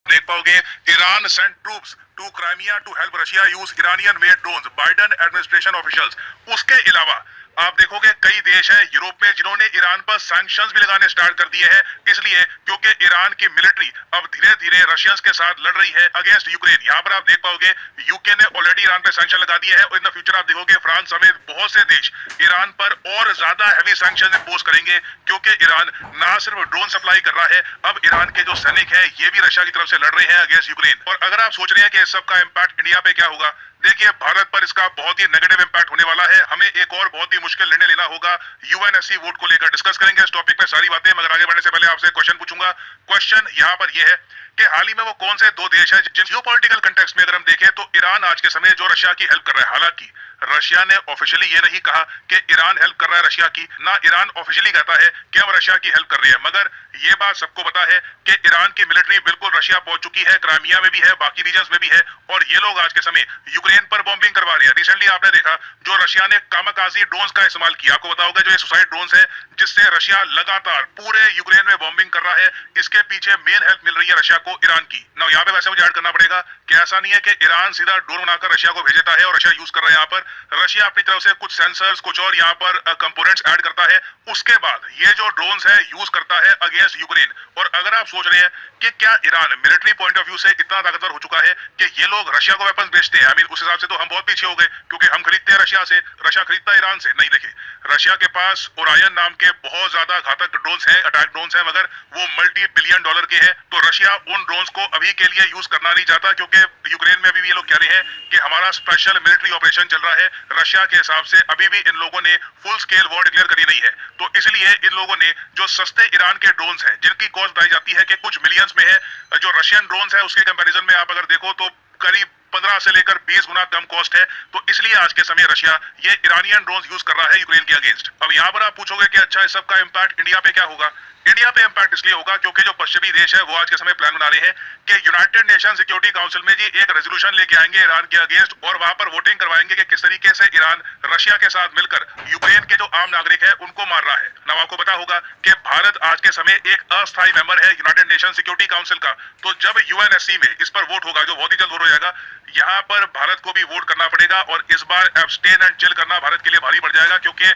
देख पाओगे Iran sent troops to Crimea to help Russia use Iranian made drones, Biden administration officials. उसके अलावा आप देखोगे कई देश हैं यूरोप में जिन्होंने ईरान पर सैंक्शंस भी लगाने स्टार्ट कर दिए हैं, इसलिए क्योंकि ईरान की मिलिट्री अब धीरे धीरे रशियंस के साथ लड़ रही है अगेंस्ट यूक्रेन। यहाँ पर आप देख पाओगे यूके ने ऑलरेडी ईरान पर सैंक्शन लगा दिए हैं और इन द फ्यूचर आप देखोगे फ्रांस समेत बहुत से देश ईरान पर और ज्यादा हैवी सैंक्शन इम्पोज करेंगे, क्योंकि ईरान ना सिर्फ ड्रोन सप्लाई कर रहा है, अब ईरान के जो सैनिक है ये भी रशिया की तरफ से लड़ रहे हैं अगेंस्ट यूक्रेन। और अगर आप सोच रहे हैं कि इस सब का इम्पैक्ट इंडिया पे क्या होगा, देखिए भारत पर इसका बहुत ही नेगेटिव इंपैक्ट होने वाला है। हमें एक और बहुत ही मुश्किल निर्णय लेना होगा यूएनएससी वोट को लेकर। डिस्कस करेंगे इस टॉपिक पे सारी बातें, मगर आगे बढ़ने से पहले आपसे क्वेश्चन पूछूंगा। क्वेश्चन यहाँ पर यह है कि हाल ही में वो कौन से दो देश हैं जिन जियोपॉलिटिकल कंटेक्स्ट में अगर हम देखें तो ईरान आज के समय जो रशिया की हेल्प कर रहा है, हालांकि रशिया ने ऑफिशियली ये नहीं कहा कि ईरान हेल्प कर रहा है रशिया की, ना ईरान ऑफिशियली कहता है कि हम रशिया की हेल्प कर रहे हैं, मगर ये बात सबको पता है कि ईरान की मिलिट्री बिल्कुल रशिया पहुंच चुकी है, क्राइमिया में भी है, बाकी रीजन्स में भी है, और ये लोग आज के समय यूक्रेन पर बॉम्बिंग करवा रहे हैं। रिसेंटली आपने देखा जो रशिया ने कामाकाजी ड्रोन्स का इस्तेमाल किया, आपको पता होगा जो ये सुसाइड ड्रोन्स है जिससे रशिया लगातार पूरे यूक्रेन में बॉम्बिंग कर रहा है, इसके पीछे मेन हेल्प मिल रही है रशिया को ईरान की। ना यहाँ पे वैसे मुझे ऐड करना पड़ेगा कि ऐसा नहीं है कि ईरान सीधा ड्रोन बनाकर रशिया को भेज देता है और रशिया यूज कर रहा है। यहाँ पर रशिया अपनी तरफ से कुछ सेंसर्स कुछ और यहाँ पर कंपोनेंट्स ऐड करता है, उसके बाद ये जो ड्रोन्स है यूज करता है अगेंस्ट यूक्रेन। और अगर आप सोच रहे हैं कि क्या Iran military point of view से इतना ताकतवर हो चुका है कि ये लोग रशिया को वेपन्स बेचते हैं, आई मीन उस हिसाब से तो हम बहुत पीछे हो गए, क्योंकि हम खरीदते हैं रशिया से, रशिया खरीदता है ईरान से नहीं। देखिए रशिया के पास ओरायन नाम के बहुत ज्यादा घातक ड्रोन्स हैं, अटैक ड्रोन्स हैं, मगर वो मल्टी बिलियन डॉलर के हैं। तो रशिया उन ड्रोन्स को अभी के लिए यूज करना नहीं चाहता, क्योंकि यूक्रेन में भी ये लोग कह रहे हैं कि हमारा स्पेशल मिलिट्री ऑपरेशन चल रहा है। रशिया के हिसाब से अभी भी इन लोगों ने फुल स्केल वॉर डिक्लेयर करी नहीं है, तो इसलिए इन लोगों ने जो सस्ते ईरान के ड्रोन्स हैं जिनकी कॉस्ट बताई जाती है कि कुछ मिलियंस में है, जो रशियन ड्रोन्स है उसके कंपैरिजन में आप अगर देखो तो करीब 15 से लेकर 20 गुना कम कॉस्ट है, तो इसलिए आज के समय रशिया ये ईरानियन ड्रोन्स यूज कर रहा है यूक्रेन के अगेंस्ट। अब यहाँ पर आप पूछोगे कि अच्छा इस सब का इंपैक्ट इंडिया पे क्या होगा। इंडिया पे इंपैक्ट इसलिए होगा क्योंकि जो पश्चिमी देश है वो आज के समय प्लान बना रहे हैं कि यूनाइटेड नेशन सिक्योरिटी काउंसिल में जी एक रेजोल्यूशन लेके आएंगे ईरान के अगेंस्ट, और वहां पर वोटिंग करवाएंगे कि किस तरीके से ईरान रशिया के साथ मिलकर यूक्रेन के जो आम नागरिक है उनको मार रहा है ना। आपको पता होगा कि भारत आज के समय एक अस्थायी मेंबर है यूनाइटेड नेशन सिक्योरिटी काउंसिल का, तो जब यूएनएससी में इस पर वोट होगा जो बहुत ही जल्द हो जाएगा, यहाँ पर भारत को भी वोट करना पड़ेगा, और इस बार एब्सटेन एंड चिल करना भारत के लिए भारी पड़ जाएगा, क्योंकि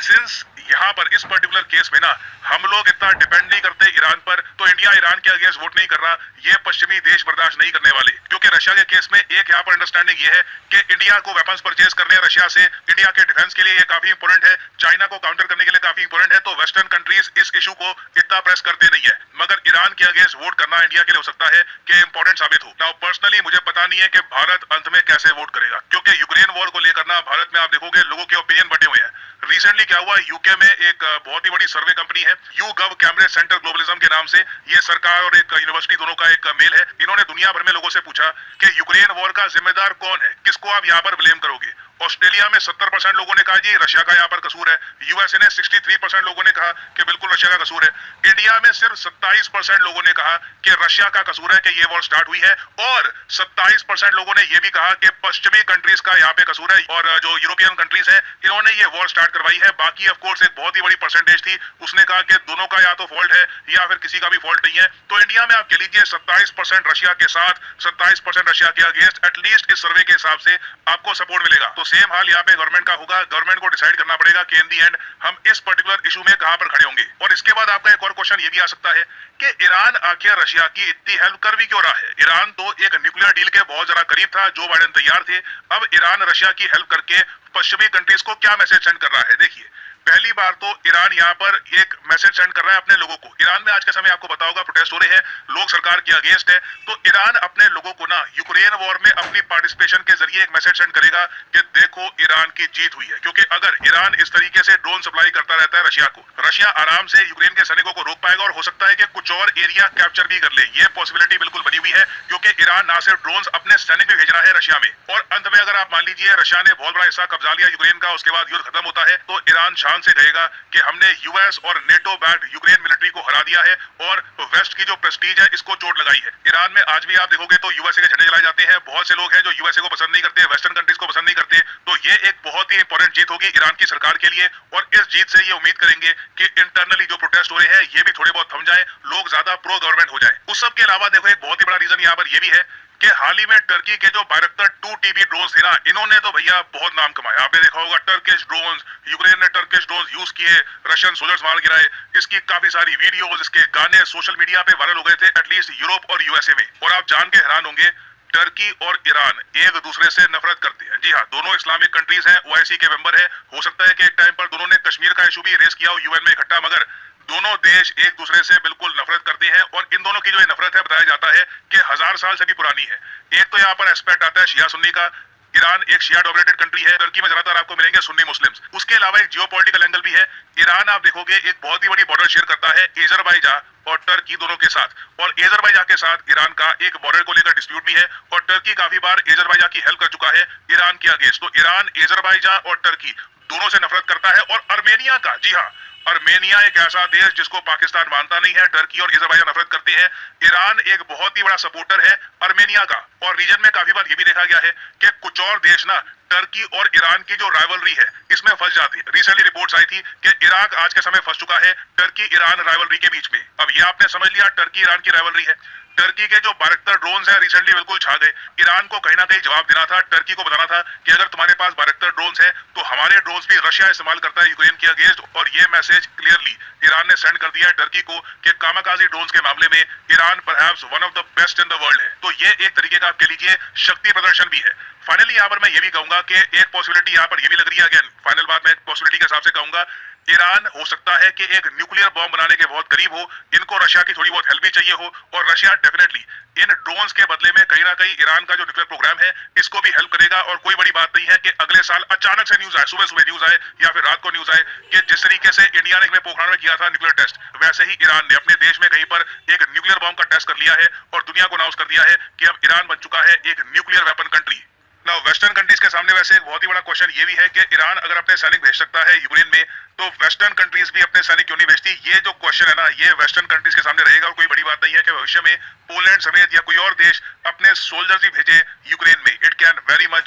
सिंस यहाँ पर इस पर्टिकुलर केस में ना हम लोग इतना डिपेंड नहीं करते ईरान पर, तो इंडिया ईरान के अगेंस्ट वोट नहीं कर रहा, ये पश्चिमी देश बर्दाश्त नहीं करने वाले। क्योंकि रशिया के केस में एक यहाँ पर अंडरस्टैंडिंग ये है कि इंडिया को वेपन्स परचेज करने हैं रशिया से, इंडिया के डिफेंस के लिए ये काफी इंपॉर्टेंट है, चाइना को काउंटर करने के लिए काफी इंपॉर्टेंट है, तो वेस्टर्न कंट्रीज इस इशू को इतना प्रेस करते नहीं है, मगर ईरान के अगेंस्ट वोट करना इंडिया के लिए हो सकता है कि इंपॉर्टेंट साबित हो। नाउ पर्सनली मुझे पता नहीं है कि भारत अंत में कैसे वोट करेगा, क्योंकि यूक्रेन वॉर को लेकर ना भारत में आप देखोगे लोगों के ओपिनियन बटे हुए हैं। रिसेंटली क्या हुआ, यूके में एक बहुत ही बड़ी सर्वे कंपनी है YouGov कैम्ब्रिज सेंटर ग्लोबलिज्म के नाम से, ये सरकार और एक यूनिवर्सिटी दोनों का एक मेल है। इन्होंने दुनिया भर में लोगों से पूछा कि यूक्रेन वॉर का जिम्मेदार कौन है, किसको आप यहाँ पर ब्लेम करोगे। ऑस्ट्रेलिया में 70% लोगों ने कहा जी रशिया का यहाँ पर कसूर है, यूएसए ने 63% लोगों ने कहा कि बिल्कुल रशिया का कसूर है, इंडिया में सिर्फ 27% लोगों ने कहा कि रशिया का कसूर है कि ये वॉर स्टार्ट हुई है, और 27% लोगों ने ये भी कहा कि पश्चिमी कंट्रीज का यहाँ पे कसूर है, और जो यूरोपियन कंट्रीज है इन्होंने ये वॉर स्टार्ट करवाई है। बाकी ऑफ कोर्स एक बहुत ही बड़ी परसेंटेज थी, उसने कहा कि दोनों का या तो फॉल्ट है या फिर किसी का भी फॉल्ट नहीं है। तो इंडिया में आप कह लीजिए 27% रशिया के साथ, 27% रशिया के अगेंस्ट, एटलीस्ट इस सर्वे के हिसाब से आपको सपोर्ट मिलेगा। तो सेम हाल यहाँ पे गवर्नमेंट का होगा, गवर्नमेंट को डिसाइड करना पड़ेगा कि इन दी एंड हम इस पर्टिकुलर इशू में कहां पर खड़े होंगे। और इसके बाद आपका एक और क्वेश्चन ये भी आ सकता है कि ईरान आखिर रशिया की इतनी हेल्प कर भी क्यों रहा है। ईरान तो एक न्यूक्लियर डील के बहुत ज्यादा करीब था, जो बाइडेन तैयार थे, अब ईरान रशिया की हेल्प करके पश्चिमी कंट्रीज को क्या मैसेज सेंड कर रहा है। देखिए पहली बार तो ईरान यहाँ पर एक मैसेज सेंड कर रहा है अपने लोगों को। ईरान में आज के समय आपको पता होगा प्रोटेस्ट हो रहे हैं, लोग सरकार के अगेंस्ट है, तो ईरान अपने लोगों को ना यूक्रेन वॉर में अपनी पार्टिसिपेशन के जरिए एक मैसेज सेंड करेगा कि देखो ईरान की जीत हुई है। क्योंकि अगर ईरान इस तरीके से ड्रोन सप्लाई करता रहता है रशिया को, रशिया आराम से यूक्रेन के सैनिकों को रोक पाएगा, और हो सकता है कि कुछ और एरिया कैप्चर भी कर ले, ये पॉसिबिलिटी बिल्कुल बनी हुई है, क्योंकि ईरान ना सिर्फ ड्रोन अपने सैनिक भी भेज रहा है रशिया में। और अंत में अगर आप मान लीजिए रशिया ने बहुत बड़ा हिस्सा कब्जा लिया यूक्रेन का, उसके बाद युद्ध खत्म होता है, तो ईरान शांत ईरान से कहेगा कि हमने यूएस और नेटो बैक्ड यूक्रेन मिलिट्री को हरा दिया है और वेस्ट की जो प्रेस्टीज है इसको चोट लगाई है। ईरान में आज भी आप देखोगे तो यूएसए के झंडे जलाए जाते हैं। बहुत से लोग हैं जो यूएसए को पसंद नहीं करते, वेस्टर्न कंट्रीज को पसंद नहीं करते। तो ये एक बहुत ही इंपॉर्टेंट जीत होगी ईरान की सरकार के लिए और इस जीत से ये उम्मीद करेंगे कि इंटरनली जो प्रोटेस्ट हो रहे हैं ये भी थोड़े बहुत थम जाए, लोग ज्यादा प्रो गवर्नमेंट हो जाए। उस सब के अलावा देखो एक बहुत ही बड़ा रीजन यहाँ पर ये भी है कि हाल ही में टर्की के जो बायरक्टर 2TB ड्रोन थे ना, इन्होंने तो भैया बहुत नाम कमाया। आपने देखा होगा टर्किश ड्रोन, यूक्रेन ने टर्किश ड्रोन यूज किए, रशियन सोल्जर्स मार गिराए। इसकी काफी सारी वीडियोस, इसके गाने सोशल मीडिया पे वायरल हो गए थे, एटलीस्ट यूरोप और यूएसए में। और आप जान के हैरान होंगे, टर्की और ईरान एक दूसरे से नफरत करते हैं। जी हाँ, दोनों इस्लामिक कंट्रीज हैं, ओआईसी के मेंबर है। हो सकता है कि एक टाइम पर दोनों ने कश्मीर का इशू भी रेस किया हो यूएन में इकट्ठा, मगर दोनों देश एक दूसरे से बिल्कुल नफरत करते हैं। और इन दोनों की जो नफरत है बताया जाता है कि 1000 साल से भी पुरानी है। एक तो यहाँ पर एस्पेक्ट आता है शिया सुन्नी का। ईरान एक शिया डोमिनेटेड कंट्री है, टर्की में ज्यादातर आपको मिलेंगे सुन्नी मुस्लिम्स। उसके अलावा एक जियोपॉलिटिकल एंगल भी है। ईरान आप देखोगे एक बहुत ही बड़ी बॉर्डर शेयर करता है अजरबैजान और टर्की दोनों के साथ। और अजरबैजान के साथ ईरान का एक बॉर्डर को लेकर डिस्प्यूट भी है और टर्की काफी बार अजरबैजान की हेल्प कर चुका है ईरान के अगेंस्ट। तो ईरान अजरबैजान और टर्की दोनों से नफरत करता है। और अर्मेनिया का, जी हाँ, अर्मेनिया एक ऐसा देश जिसको पाकिस्तान मानता नहीं है, टर्की और अजरबैजान नफरत करते हैं। ईरान एक बहुत ही बड़ा सपोर्टर है अर्मेनिया का। और रीजन में काफी बार ये भी देखा गया है कि कुछ और देश ना टर्की और ईरान की जो राइवलरी है इसमें फंस जाती है। रिसेंटली रिपोर्ट्स आई थी कि इराक आज के समय फंस चुका है टर्की ईरान राइवलरी के बीच में। अब ये आपने समझ लिया टर्की ईरान की राइवलरी है। टर्की के जो बायरक्टर ड्रोन्स हैं रिसेंटली बिल्कुल छा गए। ईरान को कहीं ना कहीं जवाब देना था, टर्की को बताना था कि अगर तुम्हारे पास बायरक्टर ड्रोन्स हैं तो हमारे ड्रोन्स भी रशिया इस्तेमाल करता है यूक्रेन के अगेंस्ट। और ये मैसेज क्लियरली ईरान ने सेंड कर दिया है टर्की को कि कामाकाजी ड्रोन्स के मामले में Iran perhaps one of the best in the world है। तो ये एक तरीके का आप कह लीजिए शक्ति प्रदर्शन भी है। फाइनली यहाँ पर मैं ये भी कहूंगा कि एक पॉसिबिलिटी यहाँ पर ये भी लग रही है, अगेन फाइनल बात मैं पॉसिबिलिटी के हिसाब से कहूंगा, ईरान हो सकता है कि एक न्यूक्लियर बॉम्ब बनाने के बहुत करीब हो। इनको रशिया की थोड़ी बहुत हेल्प भी चाहिए हो और रशिया डेफिनेटली इन ड्रोन्स के बदले में कहीं ना कहीं ईरान का जो न्यूक्लियर प्रोग्राम है इसको भी हेल्प करेगा। और कोई बड़ी बात नहीं है कि अगले साल अचानक से न्यूज आए, सुबह सुबह न्यूज आए या फिर रात को न्यूज आए कि जिस तरीके से इंडिया ने पोखरण में किया था न्यूक्लियर टेस्ट, वैसे ही ईरान ने अपने देश में कहीं पर एक न्यूक्लियर बॉम्ब का टेस्ट कर लिया है और दुनिया को अनाउंस कर दिया है कि अब ईरान बन चुका है एक nuclear weapon country. Now western countries के सामने वैसे एक बहुत ही बड़ा क्वेश्चन ये भी है कि ईरान अगर अपने सैनिक भेज सकता है यूक्रेन में तो वेस्टर्न कंट्रीज भी अपने सैनिक क्यों नहीं भेजती। ये जो क्वेश्चन है ना ये वेस्टर्न कंट्रीज के सामने रहेगा। और कोई बड़ी बात नहीं है कि भविष्य में पोलैंड समेत या कोई और देश अपने सोल्जर्स भी भेजे यूक्रेन में। It can very much